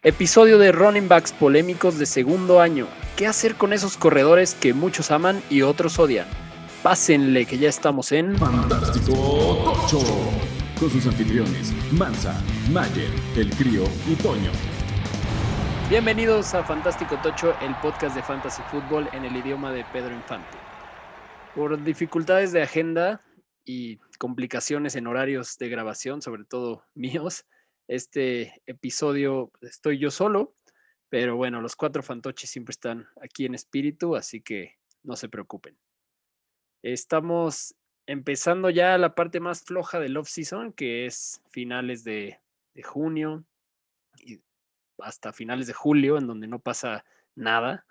Episodio de running backs polémicos de segundo año. ¿Qué hacer con esos corredores que muchos aman y otros odian? Pásenle que ya estamos en Fantástico Tocho, con sus anfitriones Mansa, Mayer, El Crío y Toño. Bienvenidos a Fantástico Tocho, el podcast de Fantasy Football en el idioma de Pedro Infante. Por dificultades de agenda y complicaciones en horarios de grabación, sobre todo míos, este episodio estoy yo solo, pero bueno, los cuatro fantoches siempre están aquí en espíritu, así que no se preocupen. Estamos empezando ya la parte más floja del off-season, que es finales de junio y hasta finales de julio, en donde no pasa nada.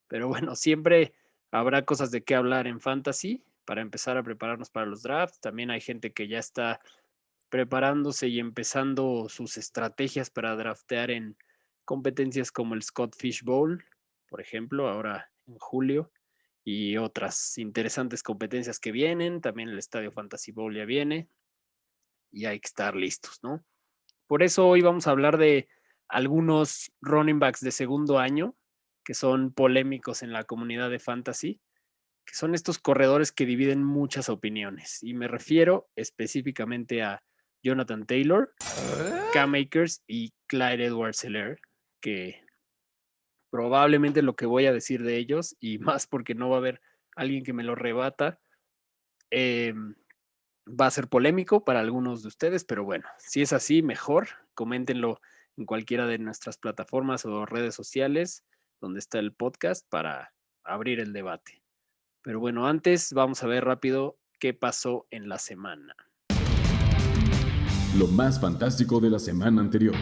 Pero bueno, siempre habrá cosas de qué hablar en Fantasy para empezar a prepararnos para los drafts. También hay gente que ya está preparándose y empezando sus estrategias para draftear en competencias como el Scott Fish Bowl, por ejemplo, ahora en julio, y otras interesantes competencias que vienen. También el Estadio Fantasy Bowl ya viene y hay que estar listos, ¿no? Por eso hoy vamos a hablar de algunos running backs de segundo año que son polémicos en la comunidad de fantasy, que son estos corredores que dividen muchas opiniones. Y me refiero específicamente a Jonathan Taylor, Cam Akers y Clyde Edwards-Helaire, que probablemente lo que voy a decir de ellos, y más porque no va a haber alguien que me lo rebata, va a ser polémico para algunos de ustedes, pero bueno, si es así, mejor, coméntenlo en cualquiera de nuestras plataformas o redes sociales donde está el podcast para abrir el debate. Pero bueno, antes vamos a ver rápido qué pasó en la semana. Lo más fantástico de la semana anterior.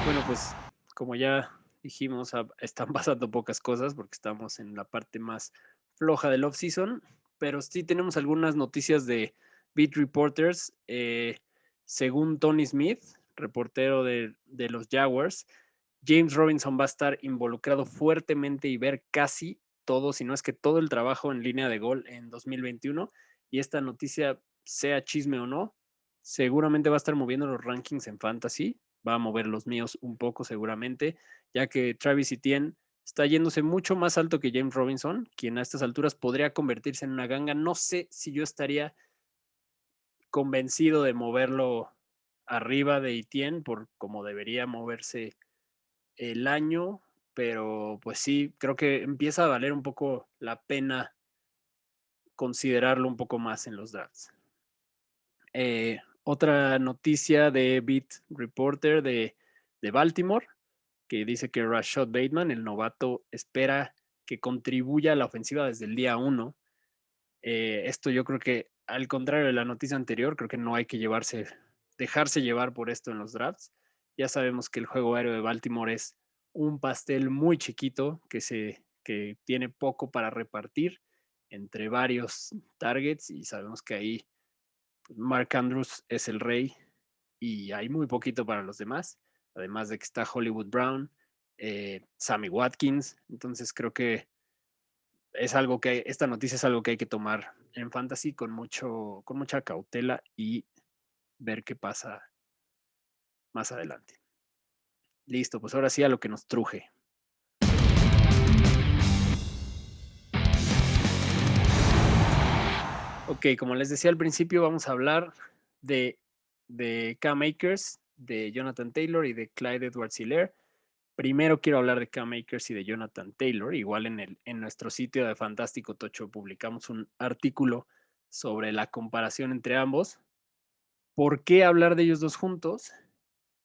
Bueno, pues como ya dijimos, están pasando pocas cosas porque estamos en la parte más floja del off-season, pero sí tenemos algunas noticias de beat reporters. Según Tony Smith, reportero de los Jaguars, James Robinson va a estar involucrado fuertemente y ver casi todo, si no es que todo el trabajo en línea de gol en 2021. Y esta noticia, sea chisme o no, seguramente va a estar moviendo los rankings en fantasy. Va a mover los míos un poco seguramente, ya que Travis Etienne está yéndose mucho más alto que James Robinson, quien a estas alturas podría convertirse en una ganga. No sé si yo estaría convencido de moverlo arriba de Etienne por como debería moverse el año, pero pues sí, creo que empieza a valer un poco la pena considerarlo un poco más en los drafts. Otra noticia de Beat Reporter de Baltimore, que dice que Rashad Bateman, el novato, espera que contribuya a la ofensiva desde el día 1. Esto yo creo que, al contrario de la noticia anterior, creo que no hay que dejarse llevar por esto en los drafts. Ya sabemos que el juego aéreo de Baltimore es un pastel muy chiquito que tiene poco para repartir entre varios targets y sabemos que ahí Mark Andrews es el rey y hay muy poquito para los demás, además de que está Hollywood Brown, Sammy Watkins, entonces creo que esta noticia es algo que hay que tomar en fantasy con mucha cautela y ver qué pasa más adelante. Listo, pues ahora sí a lo que nos truje. Ok, como les decía al principio, vamos a hablar de Cam Akers, de Jonathan Taylor y de Clyde Edwards-Helaire. Primero quiero hablar de Cam Akers y de Jonathan Taylor. Igual en nuestro sitio de Fantástico Tocho publicamos un artículo sobre la comparación entre ambos. ¿Por qué hablar de ellos dos juntos?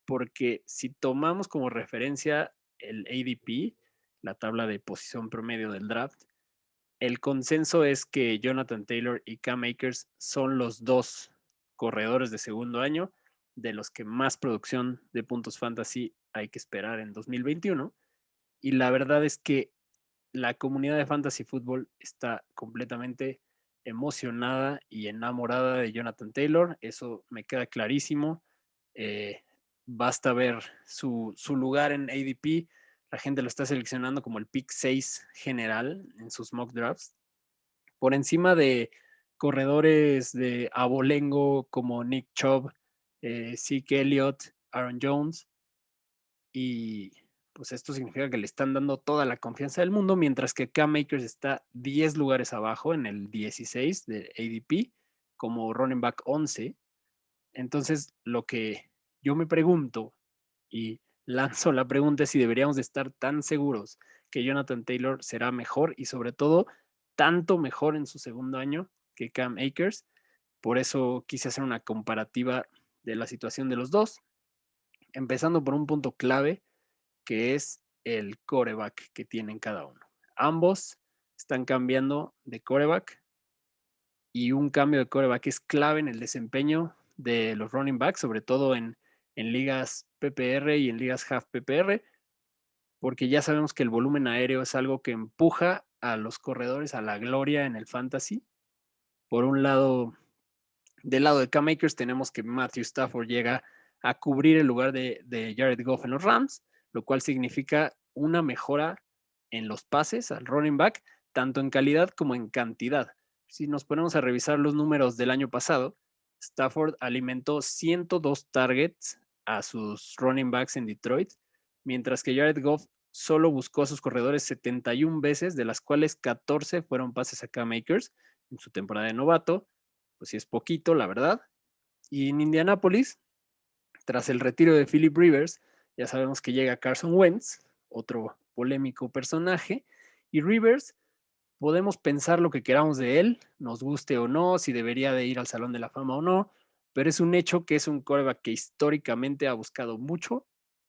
Porque si tomamos como referencia el ADP, la tabla de posición promedio del draft, el consenso es que Jonathan Taylor y Cam Akers son los dos corredores de segundo año de los que más producción de puntos fantasy hay que esperar en 2021. Y la verdad es que la comunidad de fantasy fútbol está completamente emocionada y enamorada de Jonathan Taylor. Eso me queda clarísimo. Eh, Basta ver su lugar en ADP. La gente lo está seleccionando como el pick 6 general en sus mock drafts. Por encima de corredores de abolengo como Nick Chubb, Zeke Elliott, Aaron Jones. y pues esto significa que le están dando toda la confianza del mundo, mientras que Cam Akers está 10 lugares abajo en el 16 de ADP como running back 11. Entonces, lo que yo me pregunto y lanzo la pregunta es si deberíamos de estar tan seguros que Jonathan Taylor será mejor y sobre todo tanto mejor en su segundo año que Cam Akers. Por eso quise hacer una comparativa de la situación de los dos, empezando por un punto clave que es el quarterback que tienen cada uno. Ambos están cambiando de quarterback y un cambio de quarterback es clave en el desempeño de los running backs, sobre todo en ligas PPR y en ligas half PPR, porque ya sabemos que el volumen aéreo es algo que empuja a los corredores a la gloria en el fantasy. Por un lado, del lado de Cam Akers tenemos que Matthew Stafford llega a cubrir el lugar de Jared Goff en los Rams, lo cual significa una mejora en los pases al running back, tanto en calidad como en cantidad. Si nos ponemos a revisar los números del año pasado, Stafford alimentó 102 targets a sus running backs en Detroit, mientras que Jared Goff solo buscó a sus corredores 71 veces, de las cuales 14 fueron pases a Cam Akers en su temporada de novato. Pues sí es poquito, la verdad. Y en Indianápolis, tras el retiro de Philip Rivers, ya sabemos que llega Carson Wentz, otro polémico personaje, y Rivers, podemos pensar lo que queramos de él, nos guste o no, si debería de ir al Salón de la Fama o no, pero es un hecho que es un quarterback que históricamente ha buscado mucho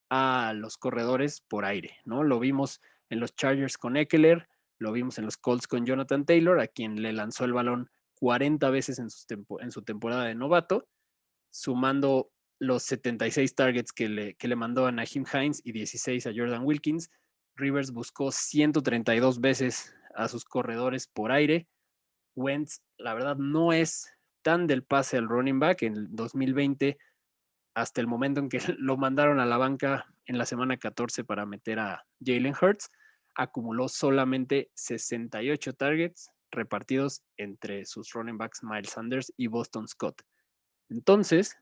a los corredores por aire, ¿no? Lo vimos en los Chargers con Ekeler, lo vimos en los Colts con Jonathan Taylor, a quien le lanzó el balón 40 veces en su temporada de novato, sumando los 76 targets que le mandó a Naheem Hines y 16 a Jordan Wilkins. Rivers buscó 132 veces a sus corredores por aire. Wentz, la verdad, no es tan del pase al running back. En el 2020, hasta el momento en que lo mandaron a la banca en la semana 14 para meter a Jalen Hurts, acumuló solamente 68 targets repartidos entre sus running backs Miles Sanders y Boston Scott. Entonces,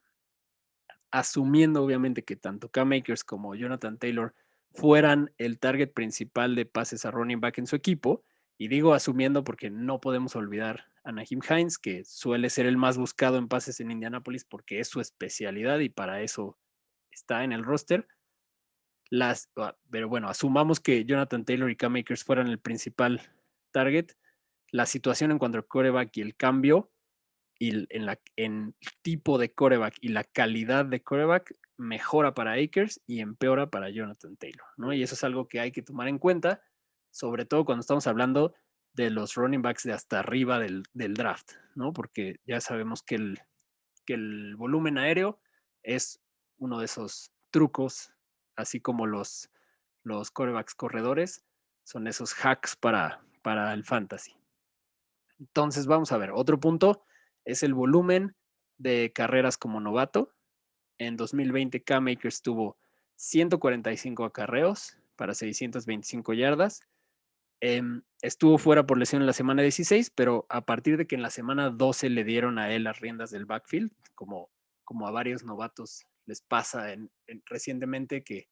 asumiendo obviamente que tanto Cam Akers como Jonathan Taylor fueran el target principal de pases a running back en su equipo, y digo asumiendo porque no podemos olvidar a Naheem Hines, que suele ser el más buscado en pases en Indianapolis porque es su especialidad y para eso está en el roster. Pero bueno, asumamos que Jonathan Taylor y Cam Akers fueran el principal target. La situación en cuanto al quarterback y el cambio y en tipo de quarterback y la calidad de quarterback mejora para Akers y empeora para Jonathan Taylor, ¿no? Y eso es algo que hay que tomar en cuenta, sobre todo cuando estamos hablando de los running backs de hasta arriba del draft, ¿no? Porque ya sabemos que el volumen aéreo es uno de esos trucos, así como los quarterbacks corredores, son esos hacks para el fantasy. Entonces, vamos a ver, otro punto es el volumen de carreras como novato. En 2020, Cam Akers tuvo 145 acarreos para 625 yardas. Estuvo fuera por lesión en la semana 16, pero a partir de que en la semana 12 le dieron a él las riendas del backfield, como a varios novatos les pasa recientemente que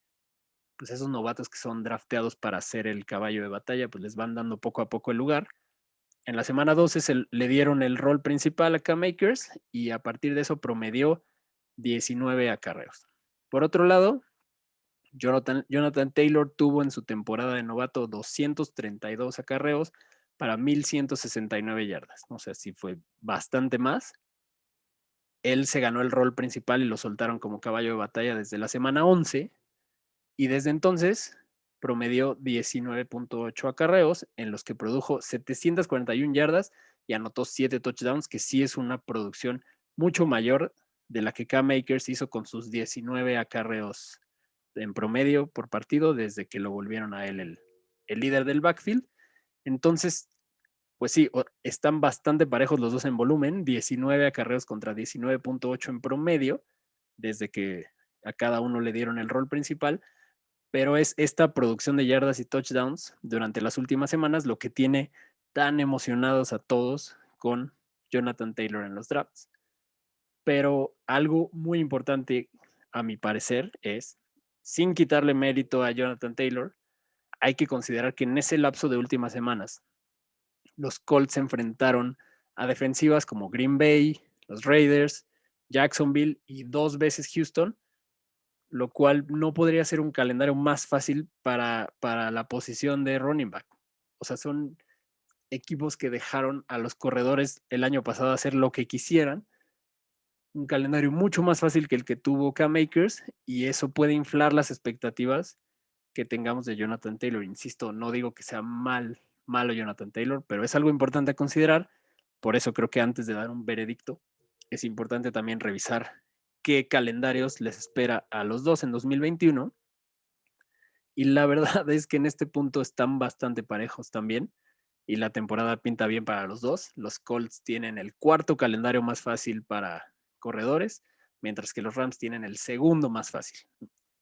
pues esos novatos que son drafteados para ser el caballo de batalla, pues les van dando poco a poco el lugar. En la semana 12 le dieron el rol principal a Cam Akers y a partir de eso promedió 19 acarreos. Por otro lado, Jonathan Taylor tuvo en su temporada de novato 232 acarreos para 1,169 yardas. O sea, sí fue bastante más. Él se ganó el rol principal y lo soltaron como caballo de batalla desde la semana 11 y desde entonces promedió 19.8 acarreos en los que produjo 741 yardas y anotó 7 touchdowns, que sí es una producción mucho mayor de la que Cam Akers hizo con sus 19 acarreos en promedio por partido desde que lo volvieron a él el líder del backfield. Entonces, pues sí, están bastante parejos los dos en volumen, 19 acarreos contra 19.8 en promedio, desde que a cada uno le dieron el rol principal, pero es esta producción de yardas y touchdowns durante las últimas semanas lo que tiene tan emocionados a todos con Jonathan Taylor en los drafts. Pero algo muy importante, a mi parecer, es sin quitarle mérito a Jonathan Taylor, hay que considerar que en ese lapso de últimas semanas, los Colts se enfrentaron a defensivas como Green Bay, los Raiders, Jacksonville y 2 veces Houston, lo cual no podría ser un calendario más fácil para la posición de running back. O sea, son equipos que dejaron a los corredores el año pasado hacer lo que quisieran. Un calendario mucho más fácil que el que tuvo Cam Akers, y eso puede inflar las expectativas que tengamos de Jonathan Taylor. Insisto, no digo que sea malo Jonathan Taylor, pero es algo importante a considerar. Por eso creo que antes de dar un veredicto, es importante también revisar qué calendarios les espera a los dos en 2021. Y la verdad es que en este punto están bastante parejos también. Y la temporada pinta bien para los dos. Los Colts tienen el cuarto calendario más fácil para corredores, mientras que los Rams tienen el segundo más fácil.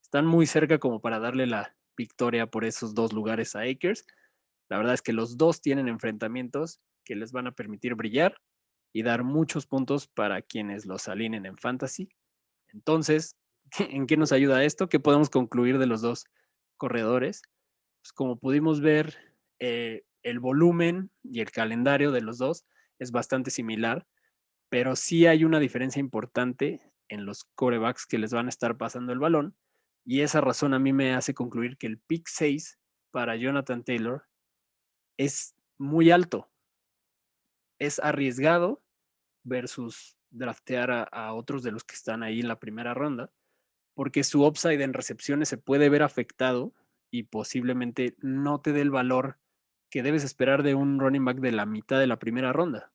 Están muy cerca como para darle la victoria por esos 2 lugares a Akers. La verdad es que los dos tienen enfrentamientos que les van a permitir brillar y dar muchos puntos para quienes los alineen en fantasy. Entonces, ¿en qué nos ayuda esto? ¿Qué podemos concluir de los dos corredores? Pues como pudimos ver, el volumen y el calendario de los dos es bastante similar, pero sí hay una diferencia importante en los quarterbacks que les van a estar pasando el balón, y esa razón a mí me hace concluir que el pick 6 para Jonathan Taylor es muy alto, es arriesgado versus draftear a otros de los que están ahí en la primera ronda, porque su upside en recepciones se puede ver afectado y posiblemente no te dé el valor que debes esperar de un running back de la mitad de la primera ronda,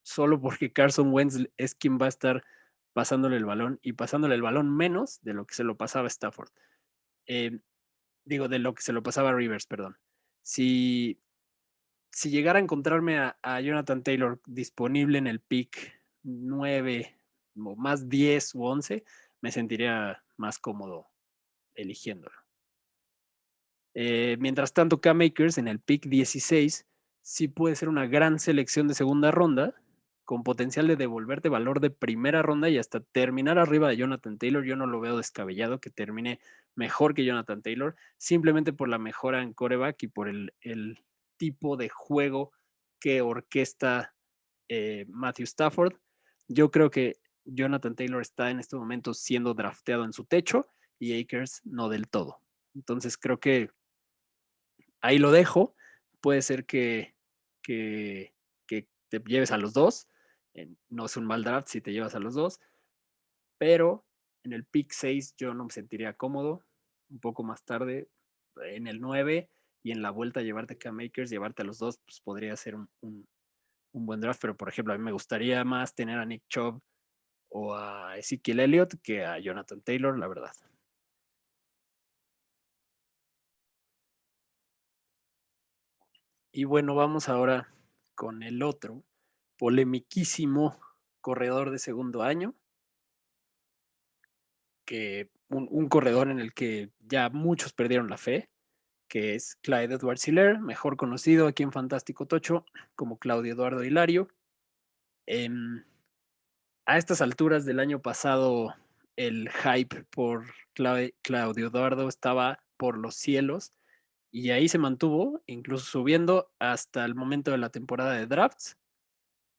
solo porque Carson Wentz es quien va a estar pasándole el balón y pasándole el balón menos de lo que se lo pasaba a Stafford. Eh, de lo que se lo pasaba a Rivers, perdón. Si, si llegara a encontrarme a Jonathan Taylor disponible en el pick 9 o más 10 u 11, me sentiría más cómodo eligiéndolo. Mientras tanto, Cam Akers en el pick 16 sí puede ser una gran selección de segunda ronda, con potencial de devolverte valor de primera ronda y hasta terminar arriba de Jonathan Taylor. Yo no lo veo descabellado que termine mejor que Jonathan Taylor, simplemente por la mejora en quarterback y por el tipo de juego que orquesta Matthew Stafford. Yo creo que Jonathan Taylor está en este momento siendo drafteado en su techo y Akers no del todo. Entonces creo que ahí lo dejo. Puede ser que, que te lleves a los dos. No es un mal draft si te llevas a los dos, pero en el pick 6 yo no me sentiría cómodo. Un poco más tarde, en el 9 y en la vuelta llevarte a Cam Akers, llevarte a los dos, pues podría ser un buen draft, pero por ejemplo, a mí me gustaría más tener a Nick Chubb o a Ezekiel Elliott que a Jonathan Taylor, la verdad. Y bueno, vamos ahora con el otro polemiquísimo corredor de segundo año, que un corredor en el que ya muchos perdieron la fe, que es Clyde Edwards-Helaire, mejor conocido aquí en Fantástico Tocho como Claudio Eduardo Hilario. A estas alturas del año pasado, el hype por Claudio Eduardo estaba por los cielos y ahí se mantuvo, incluso subiendo hasta el momento de la temporada de drafts,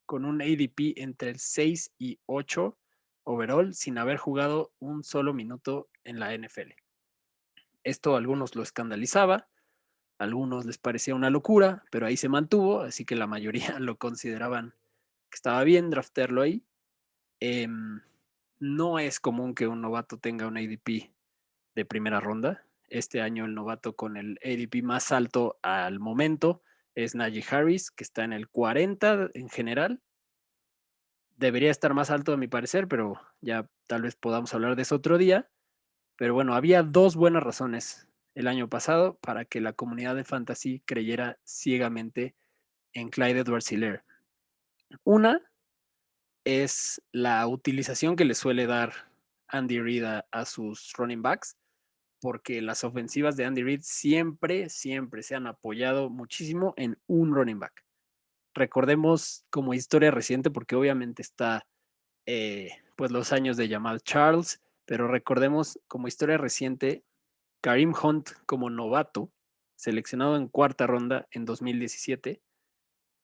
con un ADP entre el 6 y 8 overall sin haber jugado un solo minuto en la NFL. Esto a algunos lo escandalizaba, a algunos les parecía una locura, pero ahí se mantuvo, así que la mayoría lo consideraban que estaba bien draftearlo ahí. Eh, no es común que un novato tenga un ADP de primera ronda. Este año el novato con el ADP más alto al momento es Najee Harris, que está en el 40 en general. Debería estar más alto a mi parecer, pero ya tal vez podamos hablar de eso otro día. Pero bueno, había 2 buenas razones el año pasado para que la comunidad de fantasy creyera ciegamente en Clyde Edwards-Helaire. Una es la utilización que le suele dar Andy Reid a sus running backs, porque las ofensivas de Andy Reid siempre se han apoyado muchísimo en un running back. Recordemos como historia reciente, porque obviamente está pues los años de Jamal Charles pero recordemos como historia reciente, Kareem Hunt como novato, seleccionado en cuarta ronda en 2017.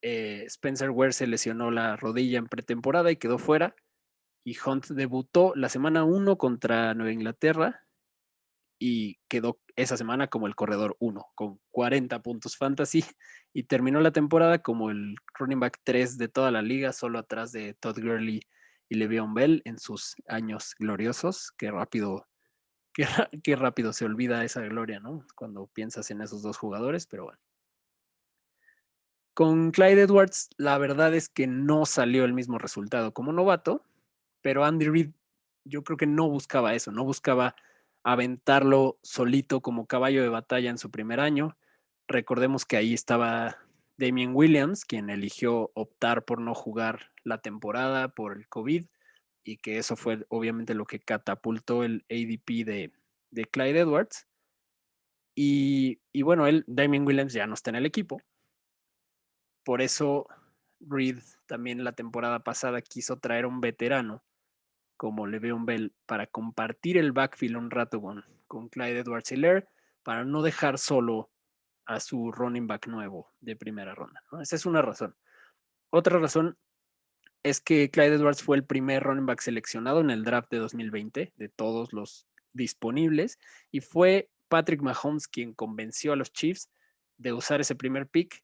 Spencer Ware se lesionó la rodilla en pretemporada y quedó fuera. Y Hunt debutó la semana 1 contra Nueva Inglaterra y quedó esa semana como el corredor 1, con 40 puntos fantasy, y terminó la temporada como el running back 3 de toda la liga, solo atrás de Todd Gurley y Le'Veon Bell en sus años gloriosos. Qué rápido se olvida esa gloria, ¿no? Cuando piensas en esos dos jugadores, pero bueno. Con Clyde Edwards, la verdad es que no salió el mismo resultado como novato, pero Andy Reid yo creo que no buscaba eso, no buscaba aventarlo solito como caballo de batalla en su primer año. Recordemos que ahí estaba Damien Williams, quien eligió optar por no jugar la temporada por el COVID, y que eso fue obviamente lo que catapultó el ADP de Clyde Edwards. Y bueno, Damien Williams ya no está en el equipo. Por eso Reid también la temporada pasada quiso traer un veterano como Le'Veon Bell para compartir el backfield un rato con Clyde Edwards-Helaire, para no dejar solo a su running back nuevo de primera ronda, ¿no? Esa es una razón. Otra razón es que Clyde Edwards fue el primer running back seleccionado en el draft de 2020 de todos los disponibles, y fue Patrick Mahomes quien convenció a los Chiefs de usar ese primer pick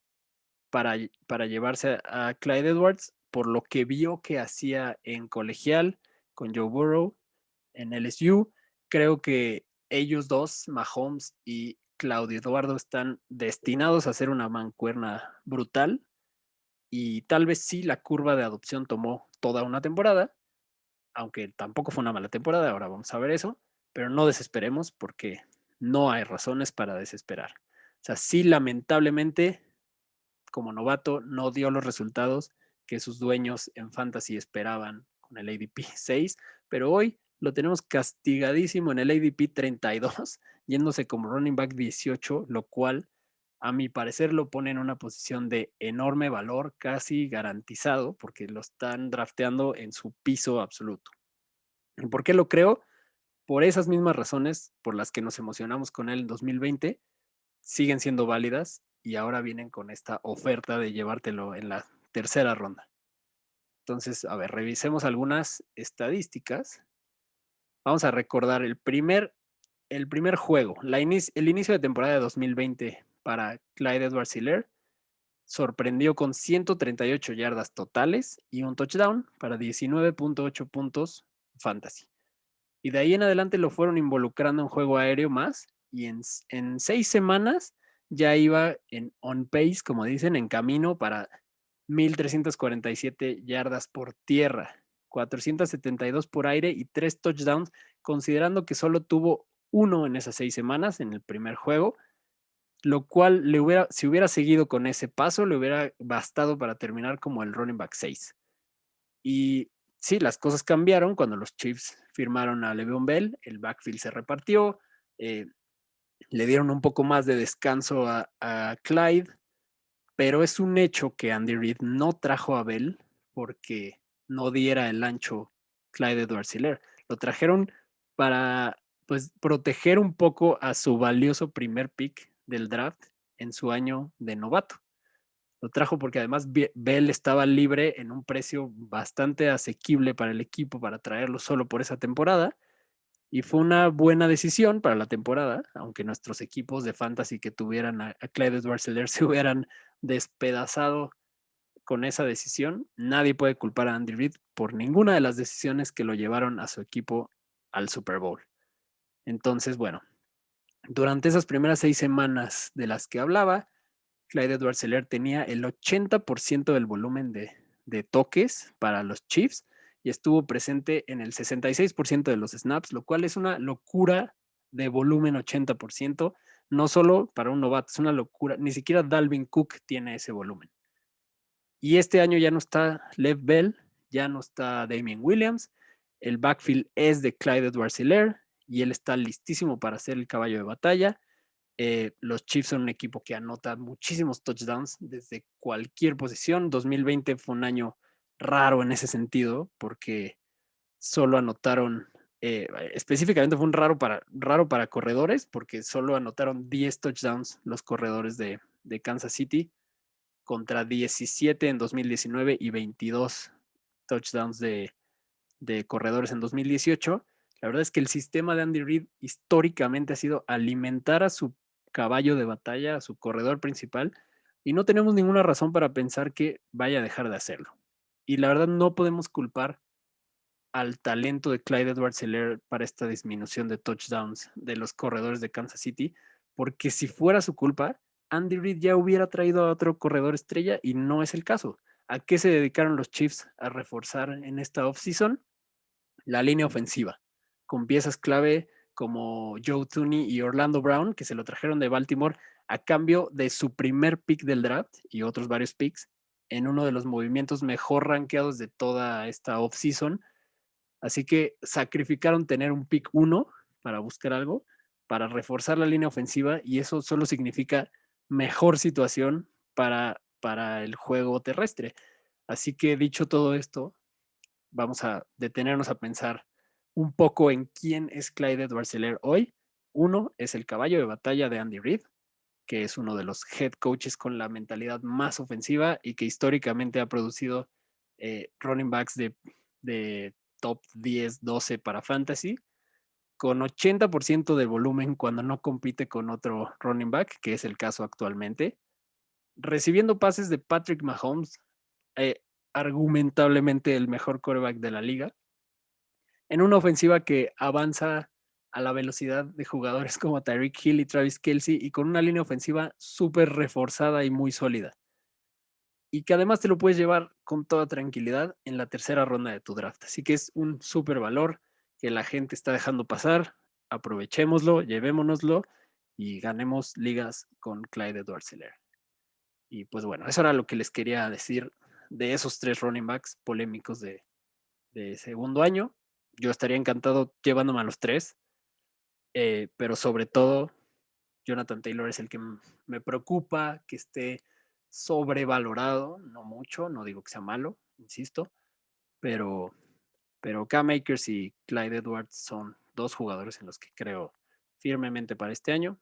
para llevarse a Clyde Edwards, por lo que vio que hacía en colegial con Joe Burrow en LSU. Creo que ellos dos, Mahomes y Claudio Eduardo, están destinados a hacer una mancuerna brutal, y tal vez sí la curva de adopción tomó toda una temporada, aunque tampoco fue una mala temporada, ahora vamos a ver eso, pero no desesperemos porque no hay razones para desesperar. O sea, sí, lamentablemente, como novato no dio los resultados que sus dueños en Fantasy esperaban con el ADP 6, pero hoy lo tenemos castigadísimo en el ADP 32, yéndose como running back 18, lo cual a mi parecer lo pone en una posición de enorme valor, casi garantizado, porque lo están drafteando en su piso absoluto. ¿Y por qué lo creo? Por esas mismas razones por las que nos emocionamos con él en 2020, siguen siendo válidas, y ahora vienen con esta oferta de llevártelo en la tercera ronda. Entonces, a ver, revisemos algunas estadísticas. Vamos a recordar el primer juego, el inicio de temporada de 2020 para Clyde Edwards-Helaire. Sorprendió con 138 yardas totales y un touchdown para 19.8 puntos fantasy. Y de ahí en adelante lo fueron involucrando en juego aéreo más, y en 6 semanas ya iba en on pace, como dicen, en camino para 1,347 yardas por tierra, 472 por aire y 3 touchdowns, considerando que solo tuvo uno en esas 6 semanas en el primer juego, lo cual si hubiera seguido con ese paso, le hubiera bastado para terminar como el running back 6. Y sí, las cosas cambiaron cuando los Chiefs firmaron a Le'Veon Bell, el backfield se repartió, le dieron un poco más de descanso a Clyde, pero es un hecho que Andy Reid no trajo a Bell porque no diera el ancho Clyde Edwards-Helaire. Lo trajeron para, pues, proteger un poco a su valioso primer pick del draft en su año de novato. Lo trajo porque además Bell estaba libre en un precio bastante asequible para el equipo para traerlo solo por esa temporada, y fue una buena decisión para la temporada, aunque nuestros equipos de fantasy que tuvieran a Clyde Edwards-Helaire se hubieran despedazado con esa decisión. Nadie puede culpar a Andy Reid por ninguna de las decisiones que lo llevaron a su equipo al Super Bowl. Entonces, bueno, durante esas primeras 6 semanas de las que hablaba, Clyde Edwards-Helaire tenía el 80% del volumen de toques para los Chiefs y estuvo presente en el 66% de los snaps, lo cual es una locura de volumen. 80%, no solo para un novato, es una locura. Ni siquiera Dalvin Cook tiene ese volumen. Y este año ya no está Lev Bell, ya no está Damien Williams, el backfield es de Clyde Edwards-Helaire y él está listísimo para ser el caballo de batalla. Los Chiefs son un equipo que anota muchísimos touchdowns desde cualquier posición. 2020 fue un año raro en ese sentido porque solo anotaron Específicamente fue un raro para corredores, porque solo anotaron 10 touchdowns los corredores de Kansas City contra 17 en 2019 y 22 touchdowns de corredores en 2018. La verdad es que el sistema de Andy Reid históricamente ha sido alimentar a su caballo de batalla, a su corredor principal, y no tenemos ninguna razón para pensar que vaya a dejar de hacerlo. Y la verdad no podemos culpar al talento de Clyde Edwards-Helaire para esta disminución de touchdowns de los corredores de Kansas City, porque si fuera su culpa, Andy Reid ya hubiera traído a otro corredor estrella y no es el caso. ¿A qué se dedicaron los Chiefs a reforzar en esta offseason? La línea ofensiva, con piezas clave como Joe Thuney y Orlando Brown, que se lo trajeron de Baltimore a cambio de su primer pick del draft y otros varios picks en uno de los movimientos mejor rankeados de toda esta offseason. Así que sacrificaron tener un pick 1 para buscar algo, para reforzar la línea ofensiva, y eso solo significa mejor situación para el juego terrestre. Así que dicho todo esto, vamos a detenernos a pensar un poco en quién es Clyde Edwards-Helaire hoy. Uno es el caballo de batalla de Andy Reid, que es uno de los head coaches con la mentalidad más ofensiva y que históricamente ha producido running backs de top 10, 12 para fantasy, con 80% de volumen cuando no compite con otro running back, que es el caso actualmente, recibiendo pases de Patrick Mahomes, argumentablemente el mejor quarterback de la liga, en una ofensiva que avanza a la velocidad de jugadores como Tyreek Hill y Travis Kelce, y con una línea ofensiva súper reforzada y muy sólida. Y que además te lo puedes llevar con toda tranquilidad en la tercera ronda de tu draft. Así que es un súper valor que la gente está dejando pasar. Aprovechémoslo, llevémonoslo y ganemos ligas con Clyde Edwards-Helaire. Y pues bueno, eso era lo que les quería decir de esos 3 running backs polémicos de segundo año. Yo estaría encantado llevándome a los 3, pero sobre todo Jonathan Taylor es el que me preocupa que esté sobrevalorado, no mucho, no digo que sea malo, insisto, pero Cam Akers y Clyde Edwards son 2 jugadores en los que creo firmemente para este año.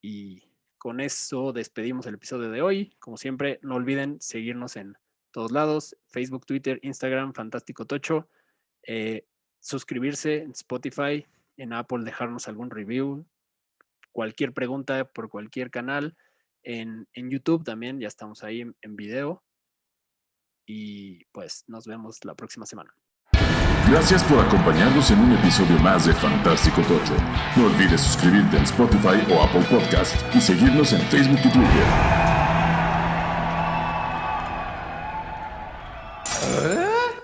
Y con eso despedimos el episodio de hoy. Como siempre, no olviden seguirnos en todos lados: Facebook, Twitter, Instagram, Fantástico Tocho. Suscribirse en Spotify, en Apple, dejarnos algún review, cualquier pregunta por cualquier canal. En YouTube también, ya estamos ahí en video. Y pues nos vemos la próxima semana. Gracias por acompañarnos en un episodio más de Fantástico Tocho. No olvides suscribirte en Spotify o Apple Podcast y seguirnos en Facebook y Twitter.